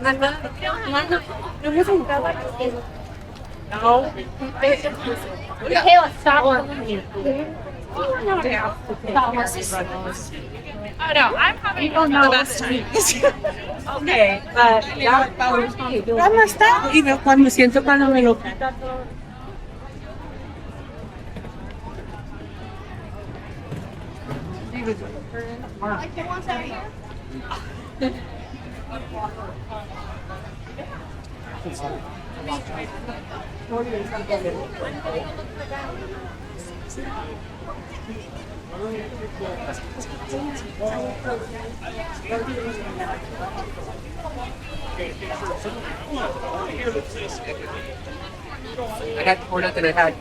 No. Kayla, stop. Oh no, I'm having the best time. Okay, but ¿cómo está? Y cuando siento cuando me lo quita todo. I had poured up and I had.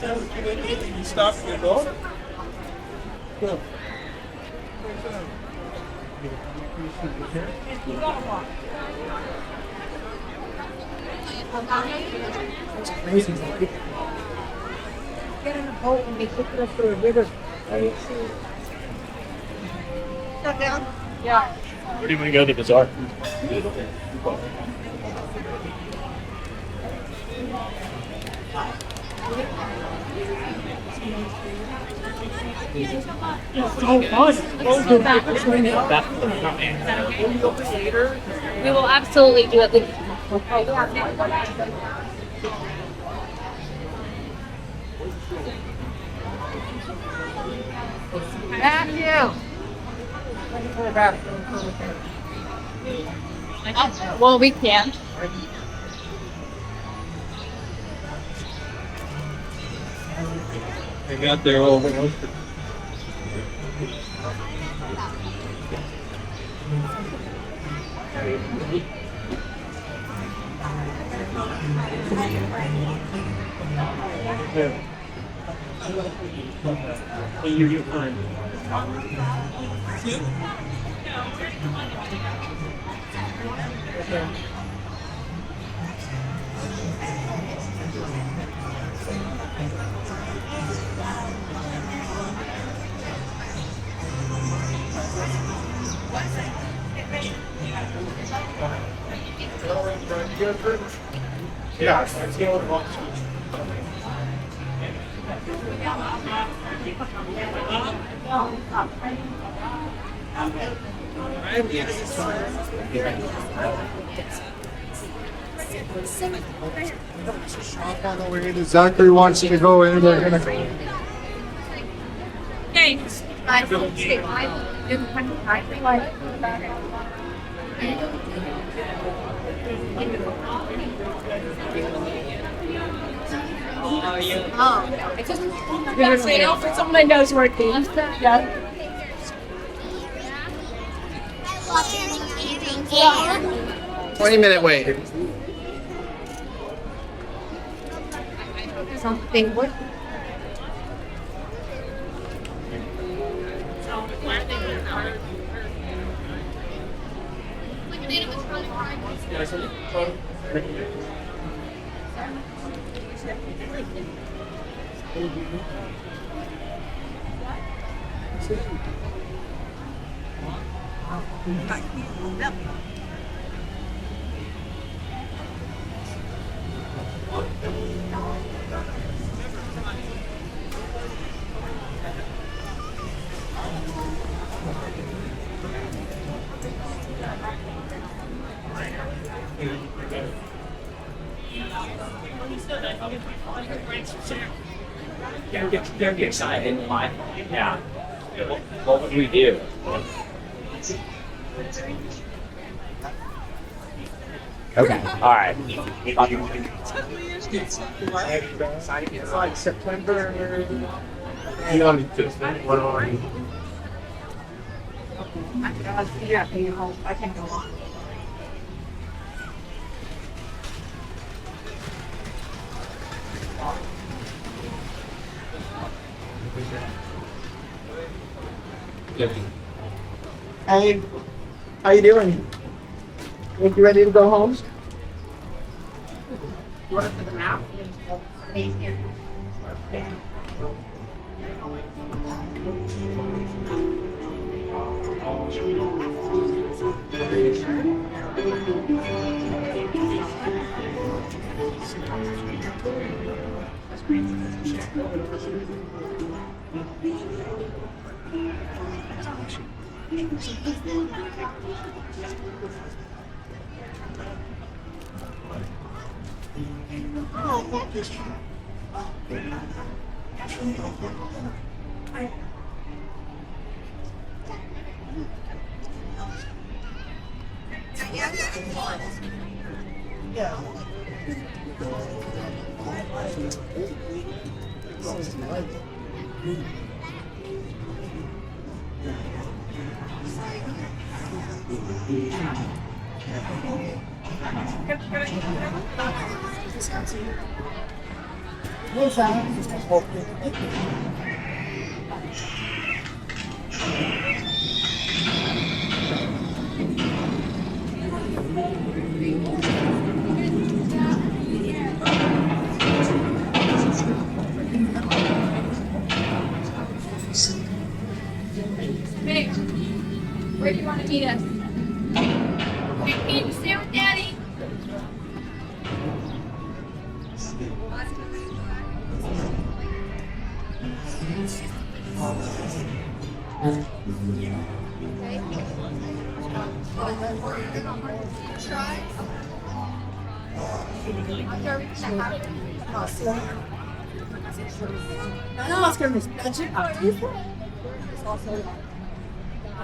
You stop your door? Go. It's amazing. Get in a boat and be picking up for a river. Shut down? Yeah. Where do you want to go to the bazaar? We will absolutely do it. Matthew! Well, we can't. They got their old You're fine. Yeah, let's go to the Zachary wants you to go in. They're gonna. Hey. Oh, I just gotta say it for someone that knows where it is. Yeah. 20-minute wait. Something would. Don't get excited. Yeah. What would we do? Okay. All right. It's like September I can go on. Hey, how you doing? Think you ready to go home? Hey, where do you want to meet us? Can you stay with Daddy?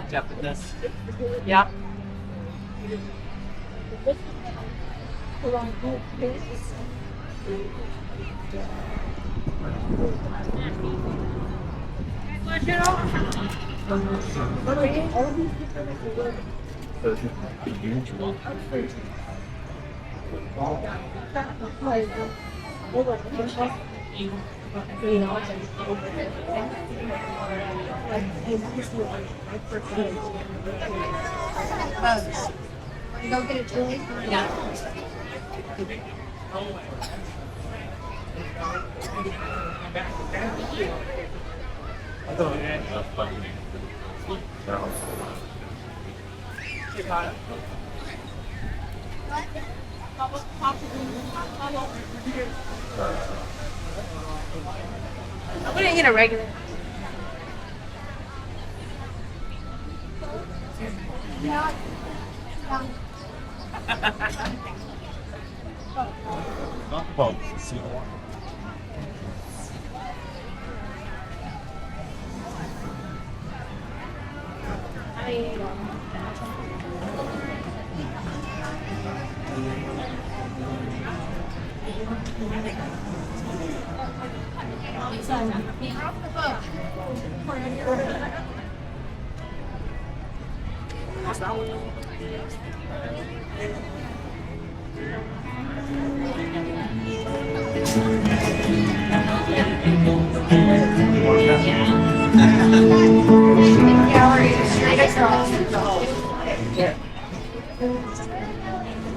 Japanese. Yeah. Go get a Julie? Yeah. I'm gonna eat a regular.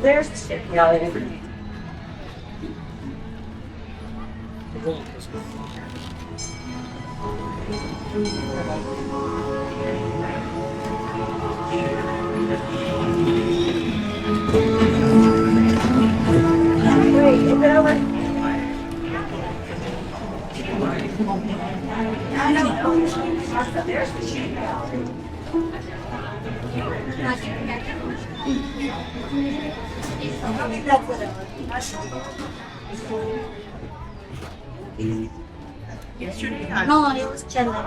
There's yeah. Wait, is it over? I don't know. There's the sheet. That's what yesterday? No, it was Chandler.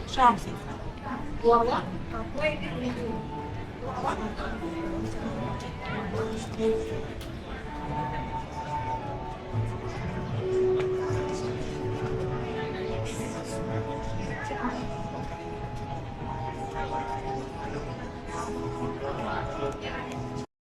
Shops.